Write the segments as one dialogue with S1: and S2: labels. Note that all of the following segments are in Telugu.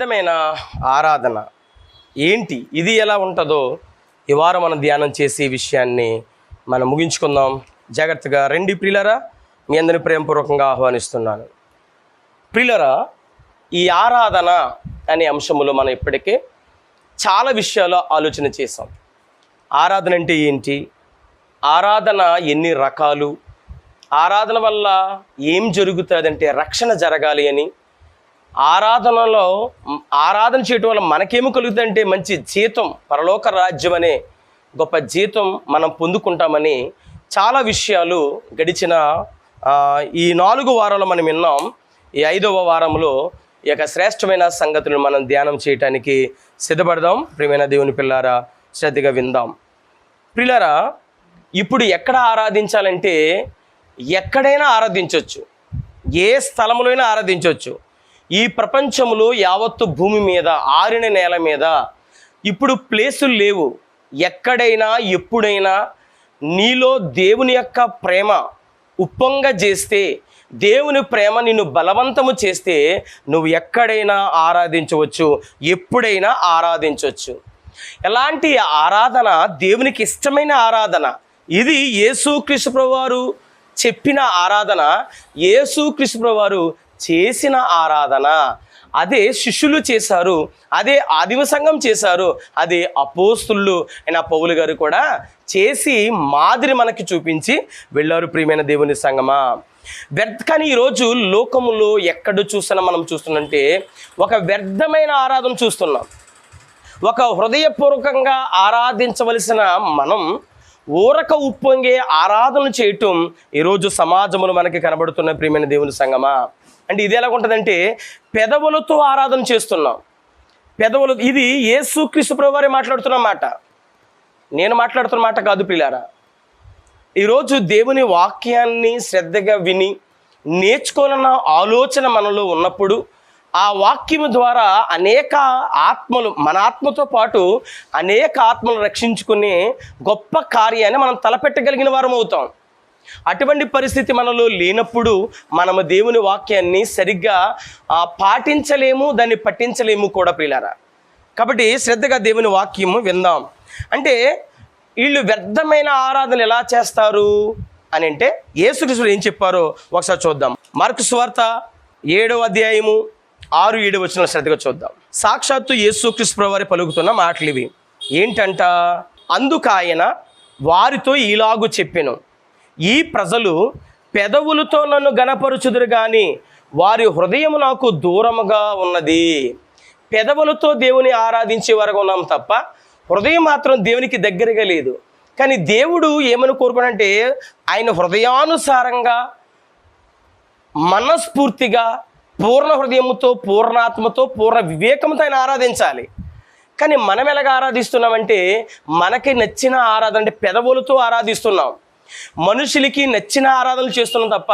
S1: వ్యర్థమైన ఆరాధన ఏంటి, ఇది ఎలా ఉంటుందో ఈ వారం మనం ధ్యానం చేసే విషయాన్ని మనం ముగించుకుందాం. జాగ్రత్తగా రండి ప్రియులారా, మీ అందరిని ప్రేమపూర్వకంగా ఆహ్వానిస్తున్నాను. ప్రియులారా, ఈ ఆరాధన అనే అంశంలో మనం ఇప్పటికే చాలా విషయాలు ఆలోచన చేసాం. ఆరాధన అంటే ఏంటి, ఆరాధన ఎన్ని రకాలు, ఆరాధన వల్ల ఏం జరుగుతుందంటే రక్షణ జరగాలి అని, ఆరాధన చేయటం వల్ల మనకేమో కలుగుతుందంటే మంచి జీతం, పరలోక రాజ్యం అనే గొప్ప జీతం మనం పొందుకుంటామని చాలా విషయాలు గడిచిన ఈ 4 వారాలు మనం విన్నాం. ఈ 5వ వారంలో ఈ యొక్క శ్రేష్టమైన సంగతులను మనం ధ్యానం చేయటానికి సిద్ధపడదాం. ప్రియమైన దేవుని పిల్లారా, శ్రద్ధగా విందాం. పిల్లారా, ఇప్పుడు ఎక్కడ ఆరాధించాలంటే ఎక్కడైనా ఆరాధించవచ్చు, ఏ స్థలంలో అయినా ఆరాధించవచ్చు. ఈ ప్రపంచంలో యావత్తు భూమి మీద, ఆరిన నేల మీద ఇప్పుడు ప్లేసులు లేవు. ఎక్కడైనా ఎప్పుడైనా నీలో దేవుని యొక్క ప్రేమ ఉప్పొంగ చేస్తే, దేవుని ప్రేమ నిన్ను బలవంతము చేస్తే నువ్వు ఎక్కడైనా ఆరాధించవచ్చు, ఎప్పుడైనా ఆరాధించవచ్చు. ఎలాంటి ఆరాధన? దేవునికి ఇష్టమైన ఆరాధన. ఇది యేసుక్రీస్తు ప్రభువారు చెప్పిన ఆరాధన, యేసుక్రీస్తు ప్రభువారు చేసిన ఆరాధన. అదే శిష్యులు చేశారు, అదే ఆదిమ సంఘం చేశారు, అదే అపోస్తులు అయిన పౌలు గారు కూడా చేసి మాదిరి మనకి చూపించి వెళ్ళారు. ప్రియమైన దేవుని సంఘమా, కానీ ఈరోజు లోకములో ఎక్కడ చూసినా మనం చూస్తున్నంటే ఒక వ్యర్థమైన ఆరాధన చూస్తున్నాం. ఒక హృదయపూర్వకంగా ఆరాధించవలసిన మనం ఊరక ఉప్పొంగే ఆరాధన చేయటం ఈరోజు సమాజంలో మనకి కనబడుతున్న ప్రియమైన దేవుని సంఘమా. అంటే ఇది ఎలాగుంటుందంటే పెదవులతో ఆరాధన చేస్తున్నాం. పెదవులు, ఇది యేసుక్రీస్తు ప్రభువారే మాట్లాడుతున్న మాట, నేను మాట్లాడుతున్న మాట కాదు ప్రియులారా. ఈరోజు దేవుని వాక్యాన్ని శ్రద్ధగా విని నేర్చుకోవాలన్న ఆలోచన మనలో ఉన్నప్పుడు ఆ వాక్యము ద్వారా అనేక ఆత్మలు, మన ఆత్మతో పాటు అనేక ఆత్మలు రక్షించుకునే గొప్ప కార్యాన్ని మనం తలపెట్టగలిగిన వారం అవుతాం. అటువంటి పరిస్థితి మనలో లేనప్పుడు మనము దేవుని వాక్యాన్ని సరిగ్గా పాటించలేము, దాన్ని పట్టించలేము కూడా ప్రియులారా. కాబట్టి శ్రద్ధగా దేవుని వాక్యము విందాం. అంటే వీళ్ళు వ్యర్థమైన ఆరాధన ఎలా చేస్తారు అని అంటే యేసుక్రీస్తు ఏం చెప్పారో ఒకసారి చూద్దాం. మార్కు సువార్త 7వ అధ్యాయము 6-7 వచనాలు శ్రద్ధగా చూద్దాం. సాక్షాత్తు యేసుక్రీస్తు ప్రభువారు పలుకుతున్న మాటలు ఇవి. ఏంటంట? అందుకాయన వారితో ఇలాగు చెప్పెను, ఈ ప్రజలు పెదవులతో నన్ను గణపరుచుదురు కానీ వారి హృదయం నాకు దూరముగా ఉన్నది. పెదవులతో దేవుని ఆరాధించే వరకు ఉన్నాం తప్ప హృదయం మాత్రం దేవునికి దగ్గరగా లేదు. కానీ దేవుడు ఏమని కోరుకున్నాడంటే ఆయన హృదయానుసారంగా, మనస్ఫూర్తిగా, పూర్ణ హృదయముతో, పూర్ణాత్మతో, పూర్ణ వివేకంతో ఆయన ఆరాధించాలి. కానీ మనం ఎలాగ ఆరాధిస్తున్నామంటే మనకి నచ్చిన ఆరాధన, అంటే పెదవులతో ఆరాధిస్తున్నాం. మనుషులకి నచ్చిన ఆరాధనలు చేస్తున్నాం తప్ప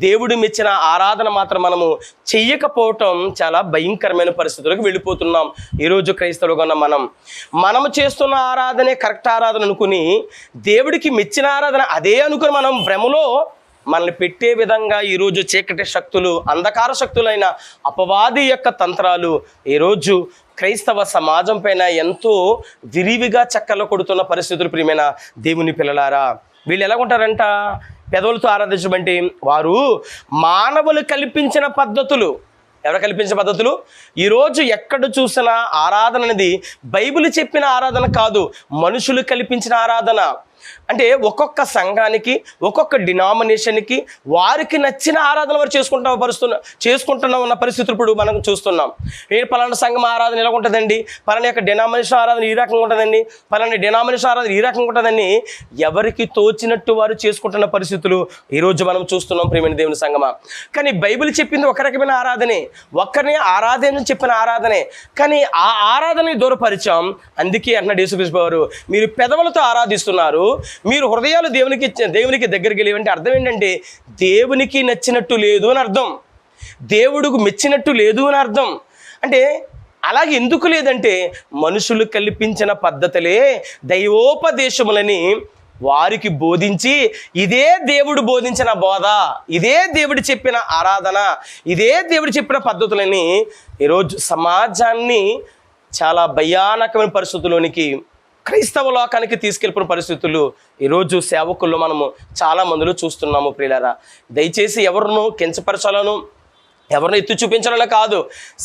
S1: దేవుడు మెచ్చిన ఆరాధన మాత్రం మనము చెయ్యకపోవటం చాలా భయంకరమైన పరిస్థితులకు వెళ్ళిపోతున్నాం. ఈరోజు క్రైస్తవులుగా ఉన్న మనము చేస్తున్న ఆరాధనే కరెక్ట్ ఆరాధన అనుకుని దేవుడికి మెచ్చిన ఆరాధన అదే అనుకుని మనం భ్రమలో మనల్ని పెట్టే విధంగా ఈరోజు చీకటి శక్తులు, అంధకార శక్తులైన అపవాది యొక్క తంత్రాలు ఈరోజు క్రైస్తవ సమాజం పైన ఎంతో విరివిగా చక్కర్లు కొడుతున్న పరిస్థితులు. ప్రియమైన దేవుని పిల్లలారా, వీళ్ళు ఎలా ఉంటారంట? పెదవులతో ఆరాధించమంటే వారు మానవులు కల్పించిన పద్ధతులు. ఎవరు కల్పించిన పద్ధతులు? ఈరోజు ఎక్కడ చూసినా ఆరాధన అనేది బైబిల్ చెప్పిన ఆరాధన కాదు, మనుషులు కల్పించిన ఆరాధన. అంటే ఒక్కొక్క సంఘానికి, ఒక్కొక్క డినామినేషన్కి వారికి నచ్చిన ఆరాధన వారు చేసుకుంటున్నా ఉన్న పరిస్థితులు ఇప్పుడు మనం చూస్తున్నాం. పలానా సంఘం ఆరాధన ఎలా ఉంటుందండి, పలానా యొక్క డినామినేషన్ ఆరాధన ఈ రకంగా ఉంటుందండి, పలానా డినామినేషన్ ఆరాధన ఈ రకంగా ఉంటుందని ఎవరికి తోచినట్టు వారు చేసుకుంటున్న పరిస్థితులు ఈరోజు మనం చూస్తున్నాం. ప్రియమైన దేవుని సంఘమా, కానీ బైబిల్ చెప్పింది ఒక రకమైన ఆరాధనే, ఒక్కరిని ఆరాధన చెప్పిన ఆరాధనే, కానీ ఆ ఆరాధనని దూరపరిచాం. అందుకే అన్నాడు యేసుక్రీస్తు వారు, మీరు పెదవులతో ఆరాధిస్తున్నారు, మీరు హృదయాలు దేవునికి దగ్గరికి లేవంటే అర్థం ఏంటంటే దేవునికి నచ్చినట్టు లేదు అని అర్థం, దేవుడికి మెచ్చినట్టు లేదు అని అర్థం. అంటే అలాగే ఎందుకు లేదంటే మనుషులు కల్పించిన పద్ధతులే దైవోపదేశములని వారికి బోధించి ఇదే దేవుడు బోధించిన బోధ, ఇదే దేవుడు చెప్పిన ఆరాధన, ఇదే దేవుడు చెప్పిన పద్ధతులని ఈరోజు సమాజాన్ని చాలా భయానకమైన పరిస్థితుల్లోనికి, క్రైస్తవ లోకానికి తీసుకెళ్ళిన పరిస్థితులు ఈరోజు సేవకుల్లో మనము చాలా మందిలో చూస్తున్నాము. ప్రియులారా, దయచేసి ఎవరిను కించపరచాలను, ఎవరిని ఎత్తి చూపించాలనే కాదు,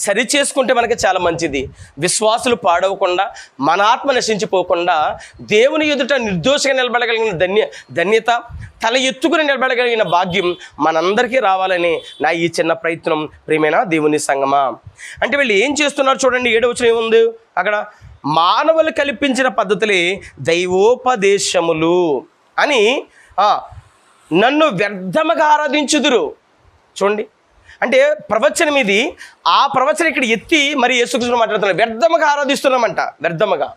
S1: సరి చేసుకుంటే మనకి చాలా మంచిది. విశ్వాసులు పాడవకుండా, మన ఆత్మ నశించిపోకుండా, దేవుని ఎదుట నిర్దోషంగా నిలబడగలిగిన ధన్యత, తల ఎత్తుకుని నిలబడగలిగిన భాగ్యం మనందరికీ రావాలని నా ఈ చిన్న ప్రయత్నం. ప్రియమైన దేవుని సంగమా, అంటే వీళ్ళు ఏం చేస్తున్నారు చూడండి. 7వ వచనం ఏముంది అక్కడ? మానవులు కల్పించిన పద్ధతులే దైవోపదేశములు అని నన్ను వ్యర్థముగా ఆరాధించుదురు. చూడండి, అంటే ప్రవచనం ఇది. ఆ ప్రవచనం ఇక్కడ ఎత్తి మరి యేసుక్రీస్తు మాట్లాడుతున్నాడు. వ్యర్థముగా ఆరాధిస్తున్నామంట, వ్యర్థముగా.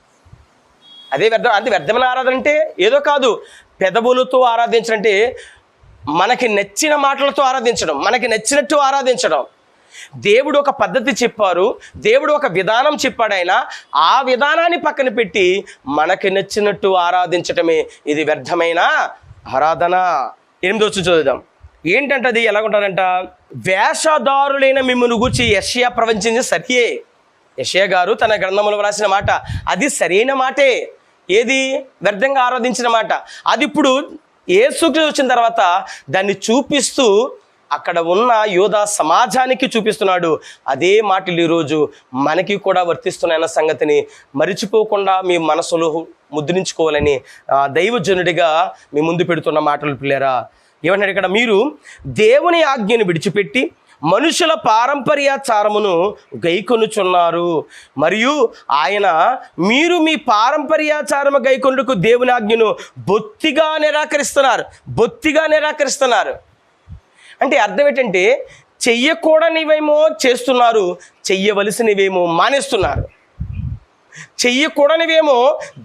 S1: అదే వ్యర్థమైన ఆరాధన అంటే ఏదో కాదు, పెదవులతో ఆరాధించడం అంటే మనకి నచ్చిన మాటలతో ఆరాధించడం, మనకి నచ్చినట్టు ఆరాధించడం. దేవుడు ఒక పద్ధతి చెప్పారు, దేవుడు ఒక విధానం చెప్పాడు, ఆయన ఆ విధానాన్ని పక్కన పెట్టి మనకి నచ్చినట్టు ఆరాధించటమే ఇది వ్యర్థమైన ఆరాధన. 8వ వచనం చదువుదాం. ఏంటంటే అది ఎలాగుంటారంట? వేషధారులైన మిమ్మల్ని గూర్చి యెషయా ప్రవచించింది సరియే. యెషయా గారు తన గ్రంథంలో వ్రాసిన మాట అది సరైన మాటే. ఏది? వ్యర్థంగా ఆరాధించిన మాట. అది ఇప్పుడు యేసుక్రీస్తు వచ్చిన తర్వాత దాన్ని చూపిస్తూ అక్కడ ఉన్న యూదా సమాజానికి చూపిస్తున్నాడు. అదే మాటలు ఈరోజు మనకి కూడా వర్తిస్తున్నాయన్న సంగతిని మరిచిపోకుండా మీ మనసులో ముద్రించుకోవాలని దైవజనుడిగా మీ ముందు పెడుతున్న మాటలు పిల్లారా. ఏమన్నాడు ఇక్కడ? మీరు దేవుని ఆజ్ఞను విడిచిపెట్టి మనుషుల పారంపర్యాచారమును గైకొనుచున్నారు, మరియు ఆయన మీరు మీ పారంపర్యాచారము గైకొనుటకు దేవుని ఆజ్ఞను బొత్తిగా నిరాకరిస్తున్నారు. అంటే అర్థం ఏంటంటే చెయ్యకూడనివేమో చేస్తున్నారు, చెయ్యవలసినవేమో మానేస్తున్నారు. చెయ్యకూడనివేమో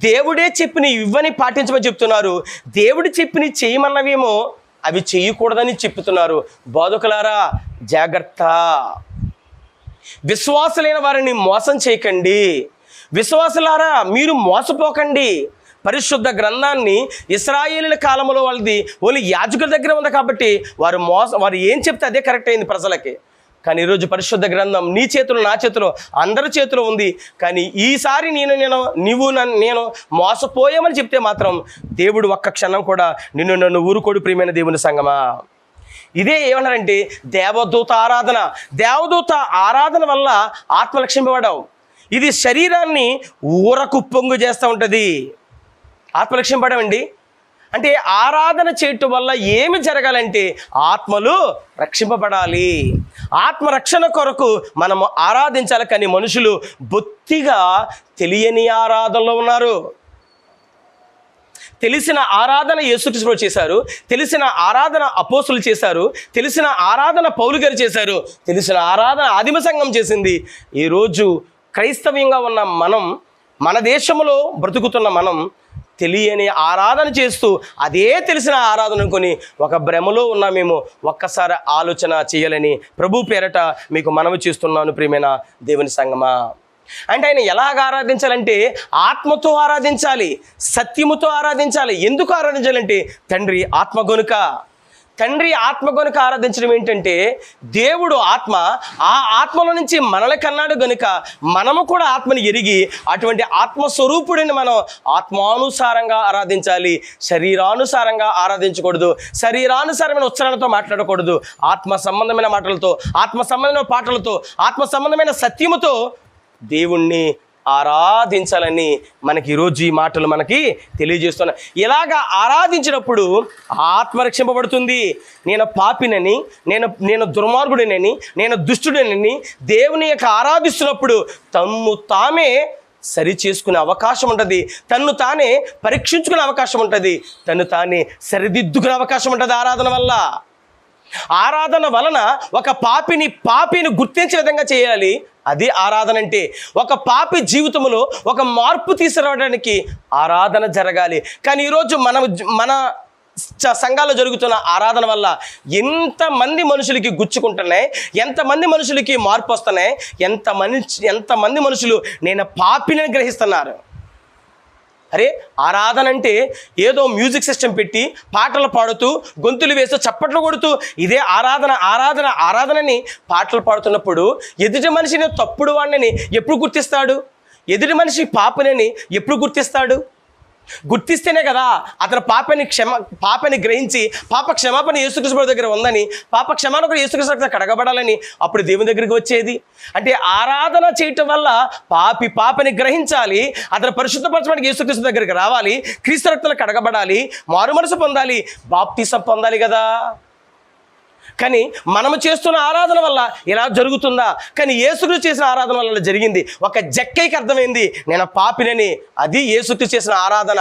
S1: దేవుడే చెప్పిన ఇవ్వని పాటించమని చెప్తున్నారు, దేవుడు చెప్పిన చేయమన్నవేమో అవి చెయ్యకూడదని చెప్తున్నారు. బోధకులారా జాగ్రత్త, విశ్వాసులైన వారిని మోసం చేయకండి. విశ్వాసులారా మీరు మోసపోకండి. పరిశుద్ధ గ్రంథాన్ని ఇశ్రాయేలీల కాలంలో వాళ్ళు యాజకుల దగ్గర ఉంది కాబట్టి వారు ఏం చెప్తే అదే కరెక్ట్ అయింది ప్రజలకి. కానీ ఈరోజు పరిశుద్ధ గ్రంథం నీ చేతిలో, నా చేతిలో, అందరి చేతిలో ఉంది. కానీ ఈసారి నేను మోసపోయామని చెప్తే మాత్రం దేవుడు ఒక్క క్షణం కూడా నన్ను ఊరుకోడు. ప్రియమైన దేవుని సంగమా, ఇదే ఏమన్నారంటే దేవదూత ఆరాధన వల్ల ఆత్మ రక్షింపబడవు. ఇది శరీరాన్ని ఊరకు పొంగు చేస్తూ ఉంటుంది. ఆత్మ రక్షింపబడవండి అంటే ఆరాధన చేయటం వల్ల ఏమి జరగాలంటే ఆత్మలు రక్షింపబడాలి. ఆత్మరక్షణ కొరకు మనము ఆరాధించాలి. కానీ మనుషులు బొత్తిగా తెలియని ఆరాధనలో ఉన్నారు. తెలిసిన ఆరాధన యేసుక్రీస్తు చేశారు, తెలిసిన ఆరాధన అపోస్తులు చేశారు, తెలిసిన ఆరాధన పౌలు గారు చేశారు, తెలిసిన ఆరాధన ఆదిమ సంఘం చేసింది. ఈరోజు క్రైస్తవ్యంగా ఉన్న మనం, మన దేశంలో బ్రతుకుతున్న మనం తెలియని ఆరాధన చేస్తూ అదే తెలిసిన ఆరాధన కొని ఒక భ్రమలో ఉన్నామేమో ఒక్కసారి ఆలోచన చేయాలని ప్రభు పేరట మీకు మనవి చేస్తున్నాను. ప్రియమైన దేవుని సంగమా, అంటే ఆయన ఎలాగ ఆరాధించాలంటే ఆత్మతో ఆరాధించాలి, సత్యముతో ఆరాధించాలి. ఎందుకు ఆరాధించాలంటే తండ్రి ఆత్మ గనుక ఆరాధించడం ఏంటంటే దేవుడు ఆత్మ, ఆ ఆత్మలో నుంచి మనల్ని కన్నాడు గనుక మనము కూడా ఆత్మని ఎరిగి అటువంటి ఆత్మస్వరూపుడిని మనం ఆత్మానుసారంగా ఆరాధించాలి. శరీరానుసారంగా ఆరాధించకూడదు, శరీరానుసారమైన ఉచ్చారణతో మాట్లాడకూడదు. ఆత్మ సంబంధమైన మాటలతో, ఆత్మ సంబంధమైన పాటలతో, ఆత్మ సంబంధమైన సత్యముతో దేవుణ్ణి ఆరాధించాలని మనకి ఈరోజు ఈ మాటలు మనకి తెలియజేస్తున్నాయి. ఇలాగా ఆరాధించినప్పుడు ఆత్మ రక్షింపబడుతుంది. నేను పాపినని, నేను దుర్మార్గుడినని, నేను దుష్టుడినని దేవుని యొక్క ఆరాధిస్తున్నప్పుడు తమ్ము తామే సరి చేసుకునే అవకాశం ఉంటుంది, తన్ను తానే పరీక్షించుకునే అవకాశం ఉంటుంది, తను తానే సరిదిద్దుకునే అవకాశం ఉంటుంది. ఆరాధన వలన ఒక పాపిని గుర్తించే విధంగా చేయాలి. అది ఆరాధన అంటే. ఒక పాపి జీవితంలో ఒక మార్పు తీసుకురావడానికి ఆరాధన జరగాలి. కానీ ఈరోజు మన సంఘాల్లో జరుగుతున్న ఆరాధన వల్ల ఎంతమంది మనుషులకి గుచ్చుకుంటున్నాయి, ఎంతమంది మనుషులకి మార్పు వస్తున్నాయి, ఎంతమంది మనుషులు నేను పాపిని గ్రహిస్తున్నారు. అరే ఆరాధన అంటే ఏదో మ్యూజిక్ సిస్టమ్ పెట్టి పాటలు పాడుతూ గొంతులు వేస్తూ చప్పట్లు కొడుతూ ఇదే ఆరాధనని పాటలు పాడుతున్నప్పుడు ఎదుటి మనిషిని తప్పుడు వాడిని ఎప్పుడు గుర్తిస్తాడు? ఎదుటి మనిషి పాపనని ఎప్పుడు గుర్తిస్తాడు? గుర్తిస్తేనే కదా అతను పాపని గ్రహించి పాప క్షమాపణ యేసుక్రీస్తు దగ్గర ఉందని, పాప క్షమాపణ కూడా యేసుక్రీస్తు దగ్గర కడగబడాలని అప్పుడు దేవుని దగ్గరికి వచ్చేది. అంటే ఆరాధన చేయటం వల్ల పాపని గ్రహించాలి, అతను పరిశుద్ధపరచడానికి యేసుక్రీస్తు దగ్గరికి రావాలి, క్రీస్తు రక్తంలో కడగబడాలి, మారు మనసు పొందాలి, బాప్తిసం పొందాలి కదా. కానీ మనము చేస్తున్న ఆరాధన వల్ల ఇలా జరుగుతుందా? కానీ యేసుక్రీస్తు చేసిన ఆరాధన వల్ల జరిగింది. ఒక జక్కైకి అర్థమైంది నేను పాపినని, అది యేసుక్రీస్తు చేసిన ఆరాధన.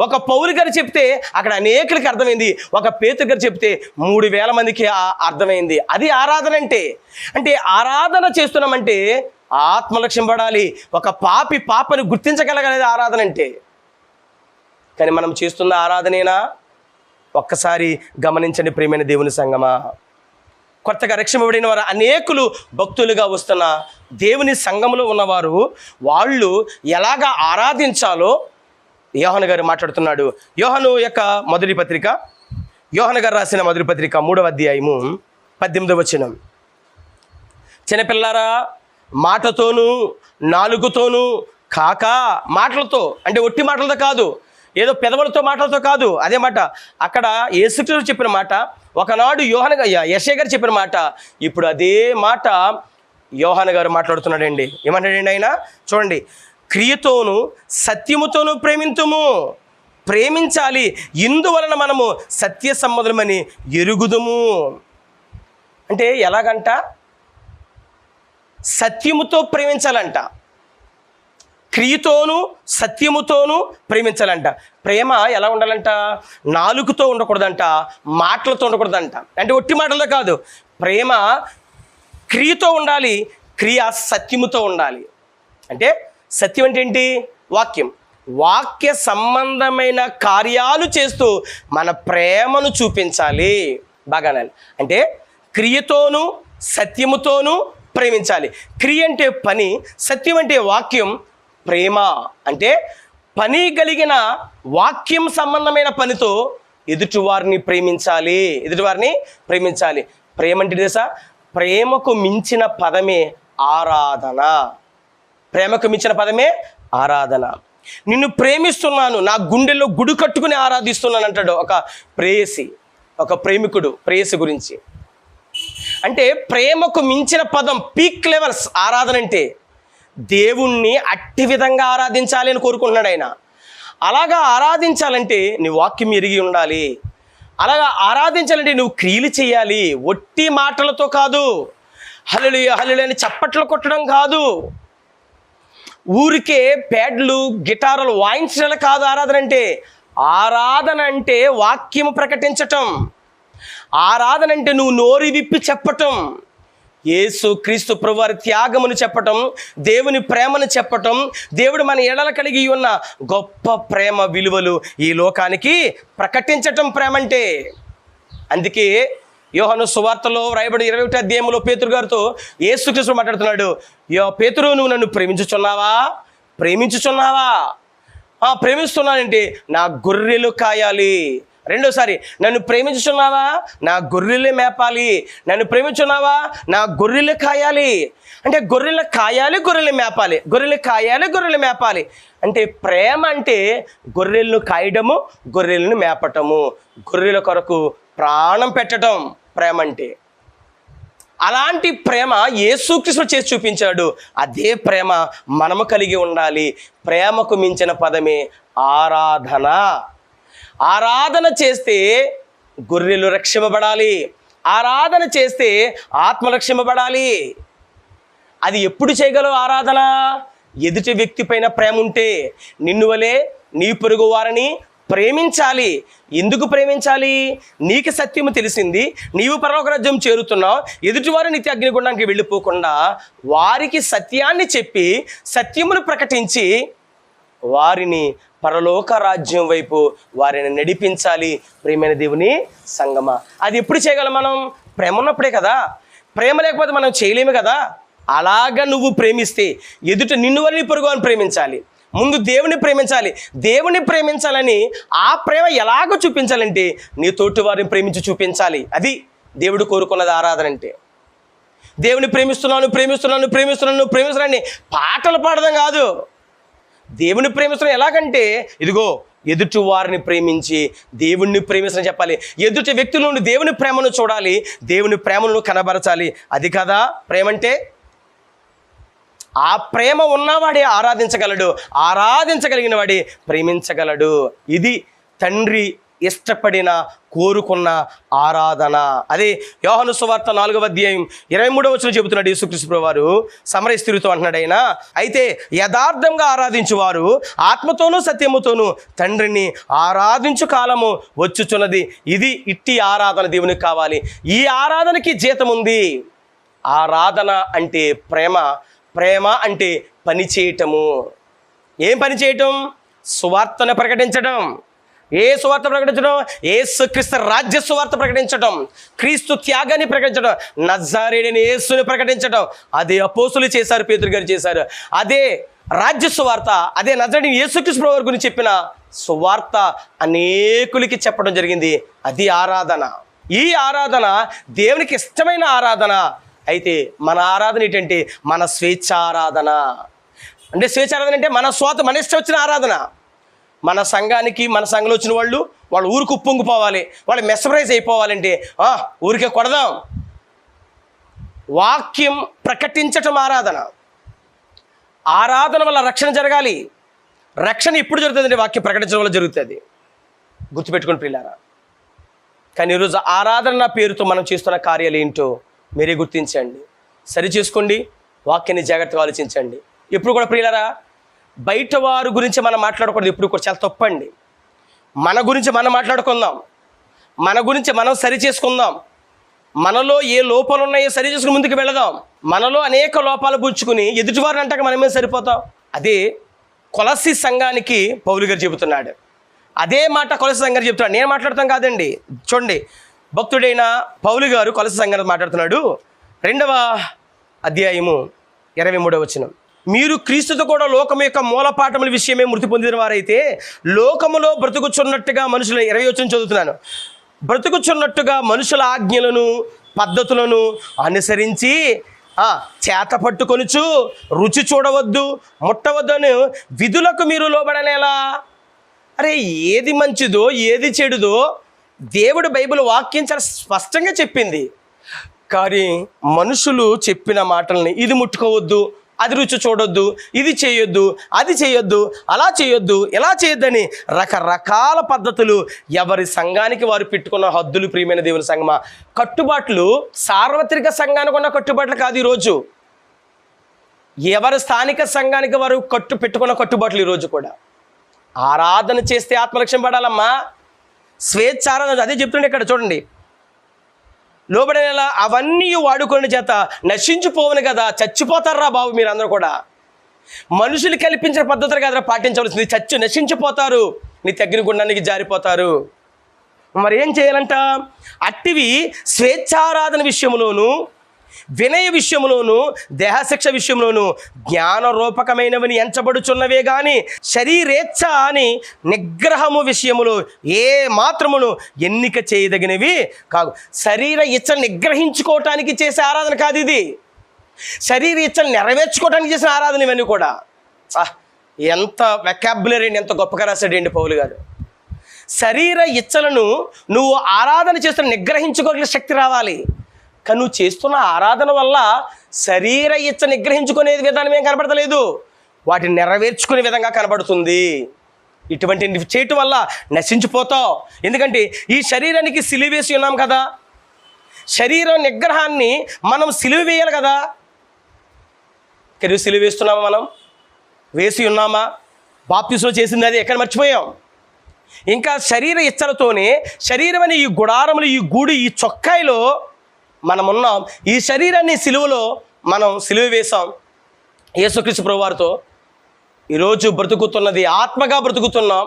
S1: ఒక పౌలు గారు చెప్తే అక్కడ అనేకులకి అర్థమైంది, ఒక పేతురు గారు చెప్తే 3000 మందికి అర్థమైంది. అది ఆరాధన అంటే ఆరాధన చేస్తున్నామంటే ఆత్మలక్ష్యం పడాలి, ఒక పాపని గుర్తించగలగలేదు ఆరాధన అంటే. కానీ మనం చేస్తున్న ఆరాధనేనా? ఒక్కసారి గమనించండి ప్రియమైన దేవుని సంగమా. కొత్తగా రక్షింపబడిన వారు అనేకులు భక్తులుగా వస్తున్న దేవుని సంఘంలో ఉన్నవారు వాళ్ళు ఎలాగా ఆరాధించాలో యోహాను గారు మాట్లాడుతున్నాడు. యోహాను యొక్క మొదటి పత్రిక, యోహాను గారు రాసిన మొదటి పత్రిక 3వ అధ్యాయము 18వ వచనం. చిన్నపిల్లారా, మాటతోనూ నాలుగుతోనూ కాక, మాటలతో అంటే ఒట్టి మాటలతో కాదు, ఏదో పెదవులతో మాటలతో కాదు. అదే మాట అక్కడ యేసుక్రీస్తు చెప్పిన మాట, ఒకనాడు యెషయా గారు చెప్పిన మాట, ఇప్పుడు అదే మాట యోహాను గారు మాట్లాడుతున్నాడండి. ఏమంటాడండి ఆయన? చూడండి, క్రియతోను సత్యముతోనూ ప్రేమించాలి, ఇందువలన మనము సత్య సంబంధమని ఎరుగుదుము. అంటే ఎలాగంట? సత్యముతో ప్రేమించాలంట, క్రియతోనూ సత్యముతోనూ ప్రేమించాలంట. ప్రేమ ఎలా ఉండాలంట? నాలుగుతో ఉండకూడదంట, మాటలతో ఉండకూడదంట. అంటే ఒట్టి మాటలతో కాదు, ప్రేమ క్రియతో ఉండాలి, క్రియ సత్యముతో ఉండాలి. అంటే సత్యం అంటే ఏంటి? వాక్య సంబంధమైన కార్యాలు చేస్తూ మన ప్రేమను చూపించాలి. బాగానే అంటే క్రియతోనూ సత్యముతోనూ ప్రేమించాలి. క్రియ అంటే పని, సత్యం అంటే వాక్యం, ప్రేమ అంటే పని కలిగిన వాక్యం సంబంధమైన పనితో ఎదుటివారిని ప్రేమించాలి. ప్రేమ అంటే తెలుసా? ప్రేమకు మించిన పదమే ఆరాధన. నిన్ను ప్రేమిస్తున్నాను, నా గుండెల్లో గుడి కట్టుకుని ఆరాధిస్తున్నాను అంటాడు ఒక ప్రేమికుడు ప్రేయసి గురించి. అంటే ప్రేమకు మించిన పదం, పీక్ లెవెల్స్ ఆరాధన అంటే దేవుణ్ణి అట్టి విధంగా ఆరాధించాలి అని కోరుకుంటున్నాడు ఆయన. అలాగా ఆరాధించాలంటే నీ వాక్యం ఎరిగి ఉండాలి. అలాగా ఆరాధించాలంటే నువ్వు క్రియలు చేయాలి, ఒట్టి మాటలతో కాదు. హల్లెలూయా హల్లెలూయా అని చప్పట్లు కొట్టడం కాదు, ఊరికే ప్యాడ్లు గిటారులు వాయించడం కాదు. ఆరాధన అంటే వాక్యము ప్రకటించటం. ఆరాధన అంటే నువ్వు నోరు విప్పి చెప్పటం, యేసు క్రీస్తు ప్రభువారి త్యాగమును చెప్పటం, దేవుని ప్రేమను చెప్పటం, దేవుడు మన ఎడల కలిగి ఉన్న గొప్ప ప్రేమ విలువలు ఈ లోకానికి ప్రకటించటం ప్రేమ అంటే. అందుకే యోహాను సువార్తలో రాయబడి 21వ అధ్యాయంలో పేతురు గారితో యేసుక్రీస్తు మాట్లాడుతున్నాడు, పేతురు నువ్వు నన్ను ప్రేమించుచున్నావా? ప్రేమిస్తున్నానంటే నా గొర్రెలు కాయాలి. రెండోసారి, నన్ను ప్రేమించుచున్నావా? నా గొర్రెలే మేపాలి. నన్ను ప్రేమించున్నావా? నా గొర్రెలు కాయాలి. అంటే గొర్రెలు కాయాలి, గొర్రెలు మేపాలి. అంటే ప్రేమ అంటే గొర్రెలను కాయడము, గొర్రెలను మేపటము, గొర్రెల కొరకు ప్రాణం పెట్టడం ప్రేమ అంటే. అలాంటి ప్రేమ యేసుక్రీస్తు చేసి చూపించాడు. అదే ప్రేమ మనము కలిగి ఉండాలి. ప్రేమకు మించిన పదమే ఆరాధన. ఆరాధన చేస్తే గొర్రెలు రక్షింపబడాలి, ఆరాధన చేస్తే ఆత్మ రక్షింపబడాలి. అది ఎప్పుడు చేయగలవు ఆరాధన? ఎదుటి వ్యక్తి పైన ప్రేమ ఉంటే. నిన్ను వలే నీ పొరుగు వారిని ప్రేమించాలి. ఎందుకు ప్రేమించాలి? నీకు సత్యము తెలిసింది, నీవు పరలోక రాజ్యం చేరుతున్నావు, ఎదుటివారు నిత్య అగ్నిగుండానికి వెళ్ళిపోకుండా వారికి సత్యాన్ని చెప్పి సత్యమును ప్రకటించి వారిని పరలోక రాజ్యం వైపు వారిని నడిపించాలి. ప్రియమైన దేవుని సంగమా, అది ఎప్పుడు చేయగలం మనం? ప్రేమ ఉన్నప్పుడే కదా. ప్రేమ లేకపోతే మనం చేయలేము కదా. అలాగా నువ్వు ప్రేమిస్తే ఎదుట నిన్ను వల్ల పొరుగు అని ప్రేమించాలి. ముందు దేవుని ప్రేమించాలి. దేవుని ప్రేమించాలని ఆ ప్రేమ ఎలాగో చూపించాలంటే నీ తోటి వారిని ప్రేమించి చూపించాలి. అది దేవుడు కోరుకున్నది ఆరాధన అంటే. దేవుని ప్రేమిస్తున్నాను పాటలు పాడడం కాదు. దేవుని ప్రేమిస్తున్నాను ఎలాగంటే ఇదిగో ఎదుటి వారిని ప్రేమించి దేవుణ్ణి ప్రేమిస్తానని చెప్పాలి. ఎదుటి వ్యక్తుల నుండి దేవుని ప్రేమను చూడాలి, దేవుని ప్రేమను కనబరచాలి. అది కదా ప్రేమ అంటే. ఆ ప్రేమ ఉన్నవాడే ఆరాధించగలడు, ఆరాధించగలిగిన వాడే ప్రేమించగలడు. ఇది తండ్రి ఇష్టపడిన కోరుకున్న ఆరాధన. అదే యోహాను సువార్త 4వ అధ్యాయం 23వ వచనం చెబుతున్నాడు యేసుక్రీస్తు ప్రభువారు. సమరయ స్త్రీతో అంటున్నాడు ఆయన, అయితే యథార్థంగా ఆరాధించువారు ఆత్మతోనూ సత్యముతోనూ తండ్రిని ఆరాధించు కాలము వచ్చుచున్నది. ఇది ఇట్టి ఆరాధన దేవునికి కావాలి. ఈ ఆరాధనకి జీతం ఉంది. ఆరాధన అంటే ప్రేమ, ప్రేమ అంటే పని చేయటము. ఏం పని చేయటం? సువార్తను ప్రకటించడం. ఏ సువార్త ప్రకటించడం? యేసుక్రీస్తు రాజ్య సువార్త ప్రకటించడం, క్రీస్తు త్యాగాన్ని ప్రకటించడం, నజరేయుడైన యేసుని ప్రకటించడం. అదే అపోస్తులు చేశారు, పేతురు గారు చేశారు. అదే రాజ్య సువార్త, అదే నజరేయుడైన యేసుక్రీస్తు ప్రభువు గురించి చెప్పిన సువార్త అనేకులకి చెప్పడం జరిగింది. అది ఆరాధన. ఈ ఆరాధన దేవునికి ఇష్టమైన ఆరాధన. అయితే మన ఆరాధన ఏంటంటే మన స్వేచ్ఛారాధన. అంటే స్వేచ్ఛారాధన అంటే మన ఇష్టం వచ్చిన ఆరాధన. మన సంఘానికి, మన సంఘంలో వచ్చిన వాళ్ళు ఊరికి ఉప్పొంగిపోవాలి, వాళ్ళు మెస్మరైజ్ అయిపోవాలంటే ఊరికే కొడదాం. వాక్యం ప్రకటించటం ఆరాధన. ఆరాధన వల్ల రక్షణ జరగాలి. రక్షణ ఎప్పుడు జరుగుతుందంటే వాక్యం ప్రకటించడం వల్ల జరుగుతుంది. గుర్తుపెట్టుకుని ప్రియులారా. కానీ ఈరోజు ఆరాధన పేరుతో మనం చేస్తున్న కార్యాలు ఏంటో మీరే గుర్తించండి, సరి చేసుకోండి, వాక్యాన్ని జాగ్రత్తగా ఆలోచించండి. ఎప్పుడు కూడా ప్రియులారా బయట వారి గురించి మనం మాట్లాడకూడదు. ఎప్పుడు కూడా చాలా తప్పండి. మన గురించి మనం మాట్లాడుకుందాం, మన గురించి మనం సరి చేసుకుందాం. మనలో ఏ లోపాలు ఉన్నాయో సరి చేసుకుని ముందుకు వెళదాం. మనలో అనేక లోపాలు పుచ్చుకుని ఎదుటివారిని అంటాక మనమే సరిపోతాం. అదే కొలస్సీ సంఘానికి పౌలు గారు చెబుతున్నాడు. అదే మాట కొలస్సీ సంఘానికి చెబుతున్నాడు. నేను మాట్లాడతాం కాదండి. చూడండి, భక్తుడైన పౌలు గారు కొలస్సీ సంఘానికి మాట్లాడుతున్నాడు. 2వ అధ్యాయము 23వ వచనం. మీరు క్రీస్తుతో కూడా లోకం యొక్క మూలపాఠముల విషయమే మృతి పొందిన వారైతే లోకములో బ్రతుకుచున్నట్టుగా మనుషుల 20వ వచనం చదువుతున్నాను. బ్రతుకుచున్నట్టుగా మనుషుల ఆజ్ఞలను పద్ధతులను అనుసరించి చేత పట్టుకొనుచు రుచి చూడవద్దు, ముట్టవద్దు అని విధులకు మీరు లోబడనేలా. అరే, ఏది మంచిదో ఏది చెడుదో దేవుడు బైబిల్ వాక్యం చాలా స్పష్టంగా చెప్పింది. కానీ మనుషులు చెప్పిన మాటల్ని ఇది ముట్టుకోవద్దు, అది రుచి చూడొద్దు, ఇది చేయొద్దు, అది చేయొద్దు, అలా చేయొద్దు, ఎలా చేయొద్దని రకరకాల పద్ధతులు ఎవరి సంఘానికి వారు పెట్టుకున్న హద్దులు. ప్రియమైన దేవుని సంఘమా, కట్టుబాట్లు సార్వత్రిక సంఘానికి ఉన్న కట్టుబాట్లు కాదు. ఈరోజు ఎవరి స్థానిక సంఘానికి వారు పెట్టుకున్న కట్టుబాట్లు ఈరోజు కూడా. ఆరాధన చేస్తే ఆత్మరక్షణ పడాలమ్మా. స్వేచ్ఛారాధన అదే చెప్తుండే ఇక్కడ చూడండి. లోబడేలా అవన్నీ వాడుకునే చేత నశించిపోవను కదా, చచ్చిపోతారా బాబు మీరందరూ కూడా. మనుషులు కల్పించిన పద్ధతులు కదా పాటించవలసింది. నశించిపోతారు, నీ తగ్గిన గుండానికి జారిపోతారు. మరి ఏం చేయాలంట? అట్టివి స్వేచ్ఛారాధన విషయంలోను, వినయ విషయంలోను, దేహశిక్ష విషయంలోను జ్ఞానరూపకమైనవని ఎంచబడుచున్నవే గాని శరీరేచ్ఛ అని నిగ్రహము విషయములో ఏ మాత్రమును ఎన్నిక చేయదగినవి కాదు. శరీర ఇచ్చలు నిగ్రహించుకోవటానికి చేసే ఆరాధన కాదు ఇది. శరీర ఇచ్చలు నెరవేర్చుకోవటానికి చేసిన ఆరాధన ఇవన్నీ కూడా. ఎంత వెకాబులరీ, ఎంత గొప్పగా రాశాడండి పౌలు గారు. శరీర ఇచ్చలను నువ్వు ఆరాధన చేస్తున్న నిగ్రహించుకోగల శక్తి రావాలి. కానీ నువ్వు చేస్తున్న ఆరాధన వల్ల శరీర ఇచ్చ నిగ్రహించుకునే విధానం ఏం కనబడతలేదు, వాటిని నెరవేర్చుకునే విధంగా కనబడుతుంది. ఇటువంటి చేయటం వల్ల నశించిపోతావు. ఎందుకంటే ఈ శరీరానికి సిలువ వేసి ఉన్నాం కదా. శరీరం నిగ్రహాన్ని మనం సిలువ వేయాలి కదా. సిలువ వేస్తున్నామా? మనం వేసి ఉన్నామా? బాప్తిస్మం చేసింది అది ఎక్కడ మర్చిపోయాం. ఇంకా శరీర ఇచ్చలతోనే శరీరం అనే ఈ గుడారములు, ఈ గూడు, ఈ చొక్కాయిలో మనం ఉన్నాం. ఈ శరీరాన్ని సిలువలో మనం సిలువ వేసాం యేసుక్రీస్తు ప్రభువారితో. ఈరోజు బ్రతుకుతున్నది ఆత్మగా బ్రతుకుతున్నాం.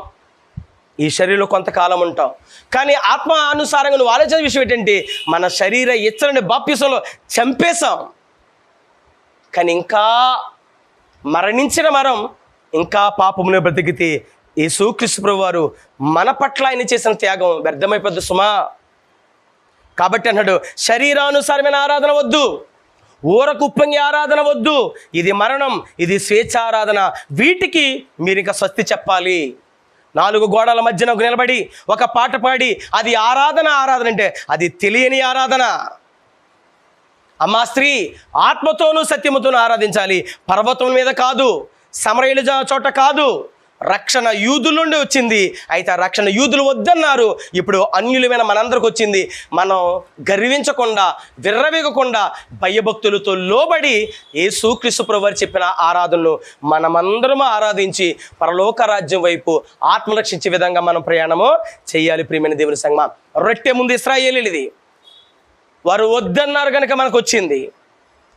S1: ఈ శరీరంలో కొంతకాలం ఉంటాం. కానీ ఆత్మ అనుసారంగా నువ్వు ఆలోచన విషయం ఏంటంటే మన శరీర ఇచ్చలని బాప్తిస్మంలో చంపేశాం. కానీ ఇంకా మరణించిన మరం ఇంకా పాపములో బ్రతికితే యేసుక్రీస్తు ప్రభువు వారు మన పట్ల ఆయన చేసిన త్యాగం వ్యర్థమైపోద్ది సుమా. కాబట్టి అన్నాడు, శరీరానుసారమైన ఆరాధన వద్దు, ఊరకు ఉప్పొంగి ఆరాధన వద్దు, ఇది మరణం, ఇది స్వేచ్ఛారాధన. వీటికి మీరు ఇంకా స్వస్తి చెప్పాలి. 4 గోడల మధ్యన నిలబడి ఒక పాట పాడి అది ఆరాధన అంటే అది తెలియని ఆరాధన. అమ్మా స్త్రీ, ఆత్మతోనూ సత్యముతోనూ ఆరాధించాలి. పర్వతం మీద కాదు, సమరయుల చోట కాదు. రక్షణ యూదుల నుండి వచ్చింది. అయితే ఆ రక్షణ యూదులు వద్దన్నారు. ఇప్పుడు అన్యులమైన మనందరికి వచ్చింది. మనం గర్వించకుండా, విర్రవీగకుండా, భయభక్తులతో లోబడి యేసుక్రీస్తు ప్రభువు వారు చెప్పిన ఆరాధనలు మనమందరం ఆరాధించి పరలోక రాజ్యం వైపు ఆత్మరక్షించే విధంగా మనం ప్రయాణము చేయాలి. ప్రియమైన దేవుని సంగమా, రొట్టె ముందు ఇశ్రాయేలీయులది, వారు వద్దన్నారు కనుక మనకు వచ్చింది.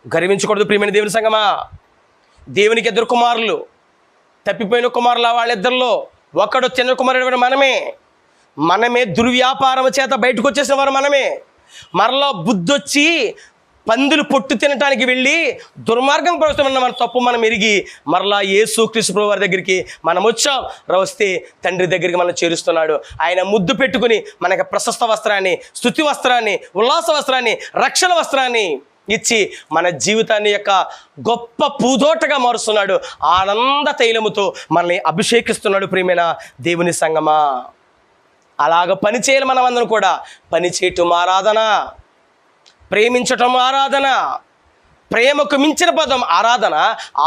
S1: గర్వించకూడదు ప్రియమైన దేవుని సంగమా. దేవునికి 2 కుమారులు, తప్పిపోయిన కుమారుల వాళ్ళిద్దరిలో ఒకడు చిన్న కుమారుడు మనమే దుర్వ్యాపారం చేత బయటకు వచ్చేసిన వారు మనమే. మరలా బుద్ధొచ్చి పందులు పొట్టు తినటానికి వెళ్ళి దుర్మార్గం ప్రవేశమన్న మన తప్పు మనం ఎరిగి మరలా యేసుక్రీస్తు ప్రభువు వారి దగ్గరికి మనం వచ్చాం. వస్తే తండ్రి దగ్గరికి మనం చేరుస్తున్నాడు. ఆయన ముద్దు పెట్టుకుని మనకి ప్రశస్త వస్త్రాన్ని, స్తుతి వస్త్రాన్ని, ఉల్లాస వస్త్రాన్ని, రక్షణ వస్త్రాన్ని ఇచ్చి మన జీవితాన్ని యొక్క గొప్ప పూదోటగా మారుస్తున్నాడు. ఆనంద తైలముతో మనల్ని అభిషేకిస్తున్నాడు. ప్రియమైన దేవుని సంగమా, అలాగ పని చేయాలి. మనం అందరం కూడా పని చేయటం ఆరాధన, ప్రేమించటం ఆరాధన, ప్రేమకు మించిన పదం ఆరాధన.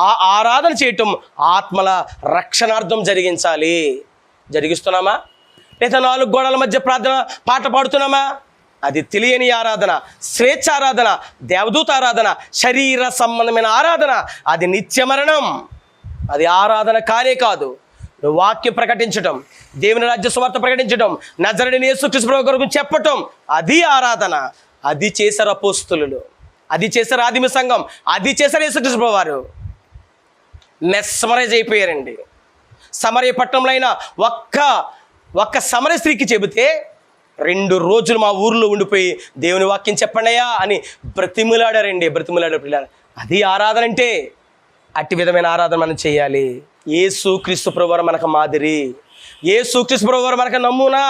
S1: ఆ ఆరాధన చేయటం ఆత్మల రక్షణార్థం జరిగిస్తున్నామా? లేదా 4 గోడల మధ్య ప్రార్థన పాట పాడుతున్నామా? అది తెలియని ఆరాధన, స్వేచ్ఛ ఆరాధన, దేవదూత ఆరాధన, శరీర సంబంధమైన ఆరాధన. అది నిత్య మరణం. అది ఆరాధన కానే కాదు. వాక్యం ప్రకటించటం, దేవుని రాజ్య సువార్త ప్రకటించటం, నజరేయుడైన యేసుక్రీస్తు ప్రభువు గురించి చెప్పటం, అది ఆరాధన. అది చేశారు అపోస్తులు, అది చేశారు ఆదిమ సంఘం, అది చేశారు యేసుక్రీస్తు ప్రభువు వారు. మెస్మరైజ్ అయిపోయారండి. సమరయ పట్టణంలో అయినా ఒక్క సమరయ స్త్రీకి చెబితే 2 రోజులు మా ఊర్లో ఉండిపోయి దేవుని వాక్యం చెప్పండియా అని బ్రతిములాడారు పిల్లలు. అది ఆరాధన అంటే. అట్టి విధమైన ఆరాధన మనం చేయాలి. యేసుక్రీస్తు ప్రభువు వారు మనకు మాదిరి, యేసుక్రీస్తు ప్రభువు వారు మనకు నమూనా.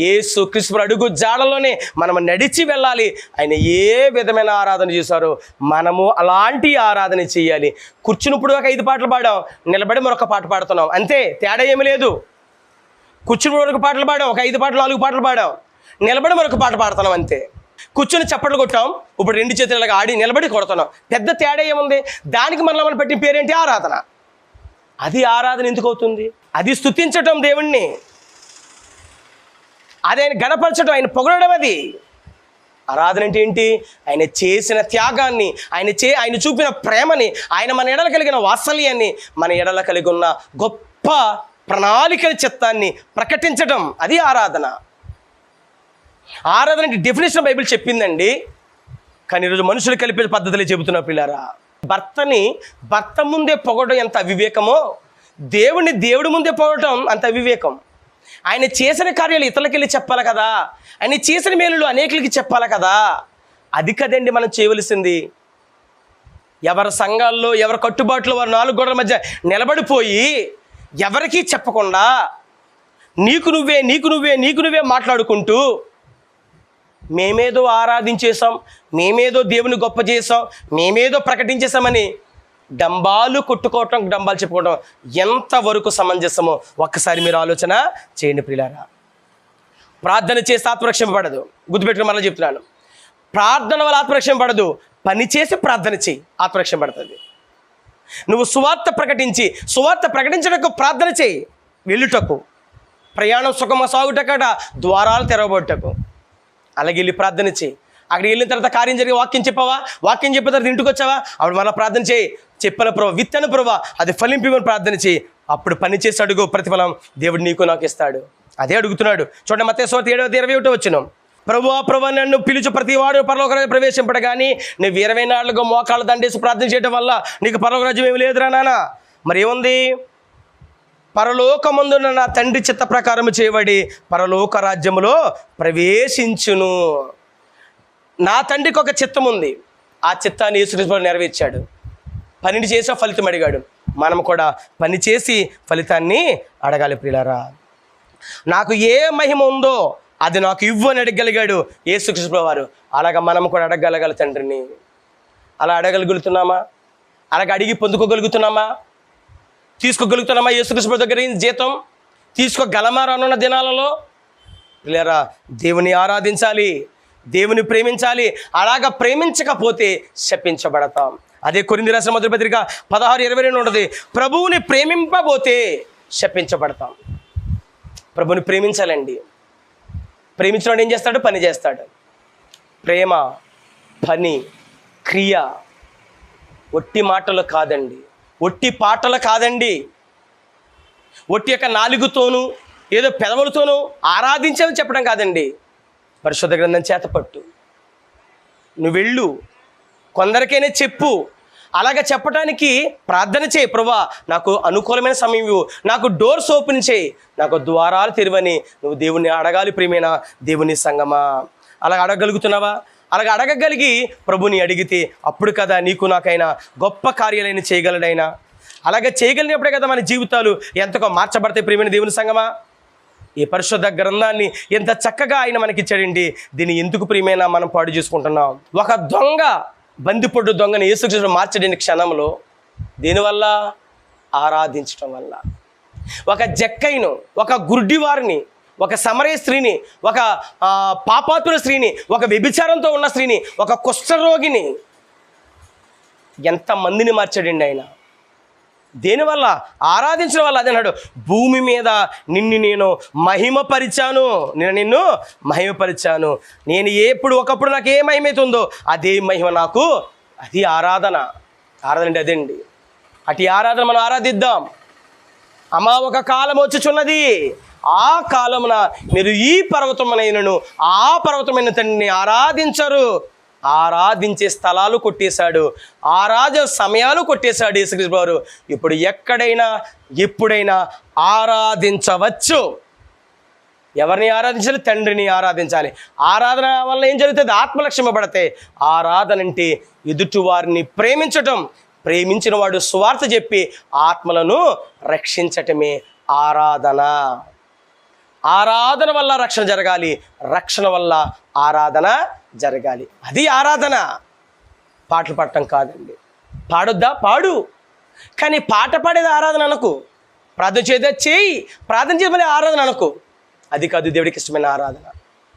S1: యేసుక్రీస్తు ప్రభువు అడుగు జాడలోనే మనం నడిచి వెళ్ళాలి. ఆయన ఏ విధమైన ఆరాధన చేశారో మనము అలాంటి ఆరాధన చేయాలి. కూర్చున్నప్పుడు ఒక 5 పాటలు పాడాం, నిలబడి మరొక పాట పాడుతున్నాం, అంతే. తేడా ఏమి లేదు. కూర్చుని మరొక పాటలు పాడాం, ఒక 5 పాటలు 4 పాటలు పాడాం, నిలబడి మరొక పాట పాడుతున్నాం, అంతే. కూర్చొని చప్పట్లు కొట్టాం, ఇప్పుడు 2 చేతులుగా ఆడి నిలబడి కొడుతున్నాం. పెద్ద తేడా ఏముంది? దానికి మనం పెట్టిన పేరేంటి? ఆరాధన. అది ఆరాధన ఎందుకు అవుతుంది? అది స్తుతించటం దేవుణ్ణి, అది ఆయన గణపరచడం, ఆయన పొగడడం. అది ఆరాధన అంటే ఏంటి? ఆయన చేసిన త్యాగాన్ని, ఆయన చూపిన ప్రేమని, ఆయన మన ఎడల కలిగిన వాత్సల్యాన్ని, మన ఎడల కలిగి ఉన్న గొప్ప ప్రణాళికల చిత్తాన్ని ప్రకటించడం, అది ఆరాధన. ఆరాధన అంటే డెఫినేషన్ బైబిల్ చెప్పిందండి, కానీ ఈరోజు మనుషులు కలిపే పద్ధతులే చెబుతున్న పిల్లారా. భర్త ముందే పొగడం ఎంత అవివేకమో, దేవుడి ముందే పొగడం అంత అవివేకం. ఆయన చేసిన కార్యాలు ఇతరులకెళ్ళి చెప్పాలి కదా, ఆయన చేసిన మేలులు అనేకులకి చెప్పాలి కదా. అది కదండి మనం చేయవలసింది. ఎవరి సంఘాల్లో, ఎవరి కట్టుబాట్లు వారు 4 గోడల మధ్య నిలబడిపోయి ఎవరికీ చెప్పకుండా నీకు నువ్వే మాట్లాడుకుంటూ మేమేదో ఆరాధించేసాం, మేమేదో దేవుని గొప్ప చేసాం, మేమేదో ప్రకటించేసామని డంబాలు కొట్టుకోవటం, డంబాలు చెప్పుకోవడం ఎంతవరకు సమంజసమో ఒక్కసారి మీరు ఆలోచన చేయండి ప్రియులారా. ప్రార్థన చేస్తే ఆత్మరక్షణ పడదు. గుర్తుపెట్టుకుని మళ్ళీ చెప్తున్నాను, ప్రార్థన వల్ల ఆత్మరక్షణ పడదు, పని చేసి ప్రార్థన చేయి, ఆత్మరక్షణ పడుతుంది. నువ్వు సువార్త ప్రకటించటకు ప్రార్థన చేయి, వెళ్ళుటకు, ప్రయాణం సుఖమ సాగుటకట, ద్వారాలు తెరవబోటకు. అలాగే వెళ్ళి ప్రార్థన చేయి. అక్కడికి వెళ్ళిన తర్వాత కార్యం జరిగి వాక్యం చెప్పావా, వాక్యం చెప్పిన తర్వాత ఇంటికి వచ్చావా, అప్పుడు మళ్ళీ ప్రార్థన చేయి. చెప్పిన ప్రభావ, విత్తన ప్రభావ, అది ఫలింపిమని ప్రార్థన చేయి. అప్పుడు పని చేసి అడుగు, ప్రతిఫలం దేవుడు నీకు నాకు ఇస్తాడు. అదే అడుగుతున్నాడు. చూడండి, మత్తయి సువార్త 7:21 వచ్చిన, ప్రభువా నన్ను పిలుచు ప్రతివాడు పరలోక రాజ్యం ప్రవేశింపడు, కానీ నువ్వు 20 నాళ్ళుగా మోకాళ్ళ దండేసి ప్రార్థన చేయడం వల్ల నీకు పరలోక రాజ్యం ఏమి లేదురా నాన్న. మరి ఏముంది? పరలోకమందున నా తండ్రి చిత్త ప్రకారం చేయబడి పరలోక రాజ్యములో ప్రవేశించును. నా తండ్రికి ఒక చిత్తం ఉంది, ఆ చిత్తాన్ని యేసుక్రీస్తు నెరవేర్చాడు. 12 చేసా, ఫలితం అడిగాడు. మనం కూడా పని చేసి ఫలితాన్ని అడగాలి ప్రియులారా. నాకు ఏ మహిమ ఉందో అది నాకు ఇవ్వు అని అడగగలిగాడు యేసుక్రీస్తు వారు. అలాగా మనం కూడా అడగగలగాలి తండ్రిని. అలా అడగలుగుతున్నామా? అలాగ అడిగి పొందుకోగలుగుతున్నామా? తీసుకోగలుగుతున్నామా? యేసుక్రీస్తు దగ్గర జీతం తీసుకోగలమా రానున్న దినాలలో? పిల్లరా, దేవుని ఆరాధించాలి, దేవుని ప్రేమించాలి. అలాగా ప్రేమించకపోతే శపించబడతాం. అదే కొరింథీ రాసిన మొదటి పత్రిక 16:22 ఉంటుంది, ప్రభువుని ప్రేమింపబోతే శపించబడతాం. ప్రభుని ప్రేమించాలండి. ప్రేమించినవాడు ఏం చేస్తాడు? పని చేస్తాడు. ప్రేమ, పని, క్రియ ఒట్టి మాటలు కాదండి, ఒట్టి పాటలు కాదండి, ఒట్టి యొక్క నాలుగుతోనూ ఏదో పెదవులతోనూ ఆరాధించామని చెప్పడం కాదండి. పరిశుద్ధ గ్రంథం చేతపట్టు, నువ్వు వెళ్ళు, కొందరికైనా చెప్పు. అలాగ చెప్పడానికి ప్రార్థన చేయి. ప్రభువా, నాకు అనుకూలమైన సమయం ఇవ్వు, నాకు డోర్స్ ఓపెన్ చేయి, నాకు ద్వారాలు తెరవని నువ్వు దేవుణ్ణి అడగాలి. ప్రియమైన దేవుని సంగమా, అలాగ అడగగలుగుతున్నావా? అలాగ అడగగలిగి ప్రభుని అడిగితే అప్పుడు కదా నీకు నాకైనా గొప్ప కార్యాలైన చేయగలడైనా. అలాగే చేయగలిగినప్పుడే కదా మన జీవితాలు ఎంతగా మార్చబడతాయి. ప్రియమైన దేవుని సంగమా, ఈ పరిశుద్ధ గ్రంథాన్ని ఎంత చక్కగా ఆయన మనకిచ్చాడండి. దీన్ని ఎందుకు ప్రియమైన మనం పాడు చేసుకుంటున్నాం? ఒక దొంగ, బందిపొడ్డు దొంగని యేసుక్రీస్తు మార్చడిన క్షణంలో దీనివల్ల ఆరాధించడం వల్ల. ఒక జక్కైను, ఒక గుడ్డివారిని, ఒక సమరయ స్త్రీని, ఒక పాపాతుల స్త్రీని, ఒక వ్యభిచారంతో ఉన్న స్త్రీని, ఒక కుష్ఠరోగిని, ఎంతమందిని మార్చాడండి ఆయన. దేనివల్ల? ఆరాధించడం వల్ల. అదే అన్నాడు, భూమి మీద నేను మహిమపరిచాను, నిన్ను మహిమపరిచాను. నేను ఒకప్పుడు నాకు ఏ మహిమ అవుతుందో అదే మహిమ నాకు. అది ఆరాధన. ఆరాధన అంటే అదండి. అటు ఆరాధన మనం ఆరాధిద్దాం. అమ్మా, ఒక కాలం వచ్చుచున్నది, ఆ కాలమున మీరు ఈ పర్వతమైనను ఆ పర్వతమైన తండ్రిని ఆరాధించరు. ఆరాధించే స్థలాలు కొట్టేశాడు, ఆరాధన సమయాలు కొట్టేశాడు యేసుక్రీస్తు వారు. ఇప్పుడు ఎక్కడైనా ఎప్పుడైనా ఆరాధించవచ్చు. ఎవరిని ఆరాధించాలి? తండ్రిని ఆరాధించాలి. ఆరాధన వల్ల ఏం జరుగుతుంది? ఆత్మలక్ష్యమబడతాయి. ఆరాధన అంటే ఎదుటి వారిని ప్రేమించటం, ప్రేమించిన వాడు సువార్త చెప్పి ఆత్మలను రక్షించటమే ఆరాధన. ఆరాధన వల్ల రక్షణ జరగాలి, రక్షణ వల్ల ఆరాధన జరగాలి. అది ఆరాధన. పాటలు పాడటం కాదండి. పాడొద్దా? పాడు, కానీ పాట పాడేది ఆరాధన అనకు. ప్రార్థన చేద్దా? చేయి, ప్రార్థన చేయమని ఆరాధన అనకు. అది కాదు దేవుడికి ఇష్టమైన ఆరాధన.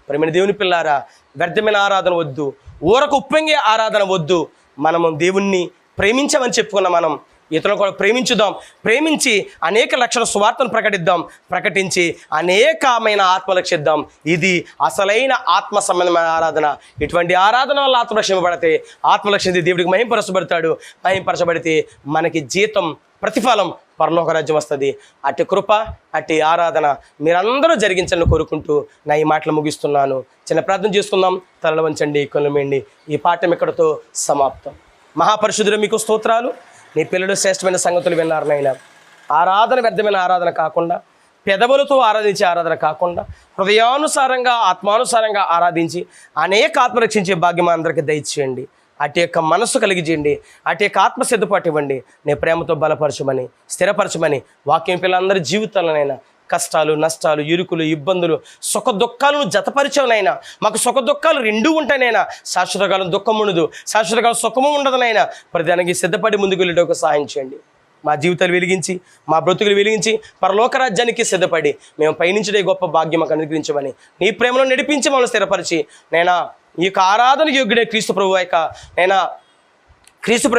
S1: ప్రియమైన దేవుని పిల్లారా, వ్యర్థమైన ఆరాధన వద్దు, ఊరకు ఉప్పొంగే ఆరాధన వద్దు. మనము దేవుణ్ణి ప్రేమించామని చెప్పుకున్న మనం ఇతరులను కూడా ప్రేమించుదాం. ప్రేమించి అనేక లక్షల సువార్తను ప్రకటించి అనేకమైన ఆత్మలక్షిద్దాం. ఇది అసలైన ఆత్మ సంబంధమైన ఆరాధన. ఇటువంటి ఆరాధన వల్ల ఆత్మలక్ష్యపడితే ఆత్మలక్ష్యం దేవుడికి మహింపరచబడతాడు. మహింపరచబడితే మనకి జీతం, ప్రతిఫలం, పరలోక రాజ్యం వస్తుంది. అట్టి కృప, అట్టి ఆరాధన మీరందరూ జరిగించండి కోరుకుంటూ నా ఈ మాటలు ముగిస్తున్నాను. చిన్న ప్రార్థన చేసుకుందాం. తలలు వంచండి, కన్నుమూయండి. ఈ పాఠం ఇక్కడితో సమాప్తం. మహాపరిశుద్ధుడు మీకు స్తోత్రాలు. నీ పిల్లలు శ్రేష్టమైన సంగతులు విన్నారు నాయన. ఆరాధన వ్యర్థమైన ఆరాధన కాకుండా, పెదవులతో ఆరాధించే ఆరాధన కాకుండా, హృదయానుసారంగా ఆత్మానుసారంగా ఆరాధించి అనేక ఆత్మ రక్షించే భాగ్యం అందరికీ దయచేయండి. అటు యొక్క మనస్సు కలిగిచేయండి, అటు యొక్క ఆత్మ సిద్ధపాటు ఇవ్వండి. నీ ప్రేమతో బలపరచమని, స్థిరపరచమని వాక్యం పిల్లలందరి జీవితాలనైనా కష్టాలు, నష్టాలు, ఇరుకులు, ఇబ్బందులు, సుఖ దుఃఖాలను జతపరిచావునైనా. మాకు సుఖ దుఃఖాలు రెండూ ఉంటాయినైనా. శాశ్వతకాలం దుఃఖం ఉండదు, శాశ్వతకాలం సుఖము ఉండదునైనా. ప్రతిదానికి సిద్ధపడి ముందుకు వెళ్ళేటకు సహాయం చేయండి. మా జీవితాలు వెలిగించి, మా బ్రతుకులు వెలిగించి, పరలోక రాజ్యానికి సిద్ధపడి మేము పయనించడే గొప్ప భాగ్యం మాకు అనుగ్రహించమని, నీ ప్రేమలో నడిపించి మమ్మల్ని స్థిరపరిచి, నైనా ఈ యొక్క ఆరాధన యోగ్యుడే క్రీస్తు ప్రభు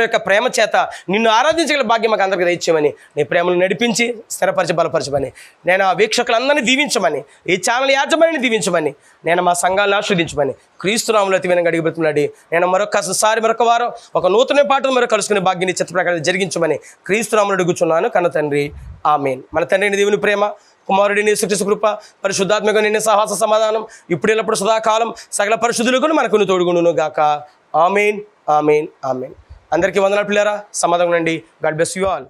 S1: యొక్క ప్రేమ చేత నిన్ను ఆరాధించగల భాగ్యం మాకు అందరికీ దయచేయమని, నీ ప్రేమను నడిపించి స్థిరపరిచి బలపరచమని, నేను వీక్షకులందరినీ దీవించమని, ఈ ఛానల్ యాజమాన్యాన్ని దీవించమని, నేను మా సంఘాలను ఆశీర్వదించమని క్రీస్తు నామములో అతి వినంగా అడిగి బ్రతిమలాడి నేను మరొక వారం ఒక నూతన పాటను మరొక కలుసుకునే భాగ్యాన్ని చిత్త ప్రకారం జరిగించమని క్రీస్తు నామములో అడుగుచున్నాను కన్న తండ్రి, ఆమేన్. మన తండ్రిని దేవుని ప్రేమ, కుమారుడిని యేసుక్రీస్తు కృప, పరిశుద్ధాత్మక నిన్న సహవాస సమాధానం ఇప్పుడు ఎల్లప్పుడు సదాకాలం సకల పరిశుద్ధులకు మనకు తోడుగుండును గాక. ఆమేన్, ఆమేన్, ఆమేన్. అందరికీ వందనాలు పిల్లారా. సమాధానం ఉండండి. God bless you all.